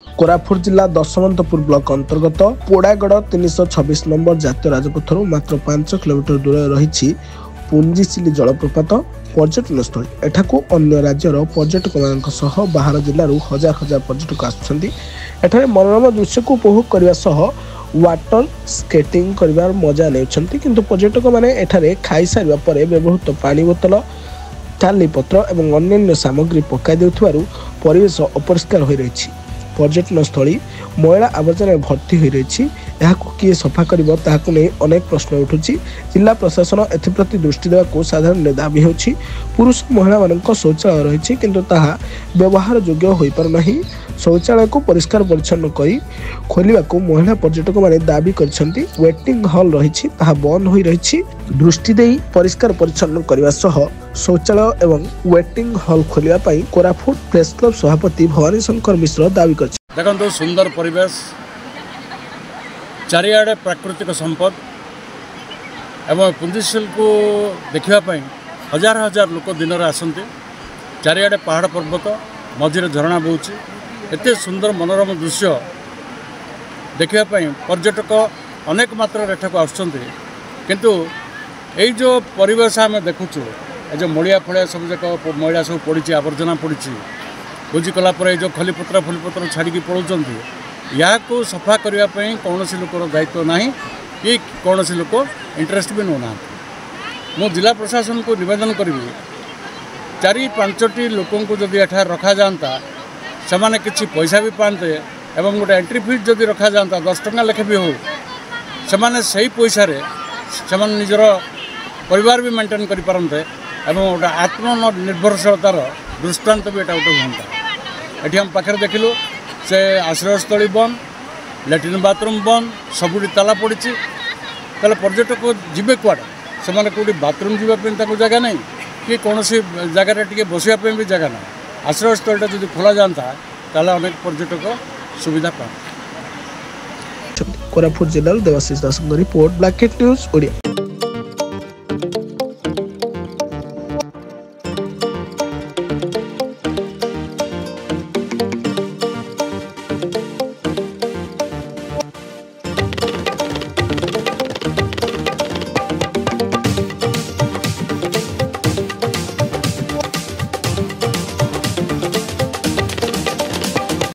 कोरापुट जिला दशमंतपुर ब्लॉक अंतर्गत पोड़ागड़ 326 नंबर जातीय राजपथर मात्र 5 किलोमीटर दूर रही पुंजीसिली जलप्रपात पर्यटन स्थल। एठाकू अन्य राज्यर पर्यटक मान बाहर जिलूर हजार हजार पर्यटक आसुछन्ति। मनोरम दृश्य को उपभोग करने सह वाटर स्केटिंग कर मजा नेउछन्ति। किंतु पर्यटक माने एठारे खाई सारिबा परे व्यवहृत पानी बोतल चाली पत्र एवं अन्य सामग्री पकाई देउथिबारु परिवेश अपरिष्कार हो रही। पर्यटन स्थली मैला आवर्जन भर्ती हो रही। किए सफा कर अनेक प्रश्न उठुची। जिला प्रशासन एप्रति दृष्टि देवा साधारण दाबी होछि। पुरुष महिला मान शौचालय रही किंतु ताहा व्यवहार योग्य हो पारना। शौचालय को परिष्कार परिच्छन्न करी खोलिबा को महिला पर्यटक माने दाबी करछन्ति। वेटिंग हॉल रही बंद हो रही। दृष्टि देई परिष्कार परिच्छन्न करने सह शौचालय एवं वेटिंग हॉल खोलिबा पई कोरापुट प्रेस क्लब सभापति भवानी शंकर मिश्र दाबी कर। देखो सुंदर परिवेश चारिआडे प्राकृतिक संपद एवं पुंजीसिल को देखापी हजार हजार लोक दिन में आसती। चारिआडे पहाड़ पर्वत मझिरे झरणा बहुची। एते सुंदर मनोरम दृश्य देखापी पर्यटक अनेक मात्रा एठाक आसुचंती। किंतु यही जो परिवेश आम देखुचु जो मलिया फलिया सब जाक मैला सब पड़ी आवर्जना पड़ी भोजी कलापर जो खलीपत्र फलीपत्र छाड़ी पलाउंट या सफा करने कौन लोकर दायित्व ना कि कौन लोक इंटरेस्ट भी नौना। मु जिला प्रशासन को निवेदन करी 4-5टी लोक जदि एठार रखा जाता से माने किसी पैसा भी पाते एवं गोटे एंट्री फीस जदि रखा जाता 10 टंका लेखे भी हो से माने सही पैसा से निजर परिवार भी मेंटेन कर पारते एवं गोटे आत्मनिर्भरशीलतार दृष्टांत भी एटा गोटे हूँ। ये हम पाखे देखिलु से आश्रयस्थली बंद, लैट्रिन बाथरूम बंद, सबुठी ताला पड़ी। ताले पर्यटक जीवे कुआड़े से कौटी बाथरूम जावाई जगह नहीं कि कौन जगार टे बसवाई भी जगह ना। आश्रयस्थलटा जब खोला जाता ताले अनेक पर्यटक सुविधा पाते। कोरापुट जिला देवाशीष दास रिपोर्ट ब्लैक न्यूज ओडिया।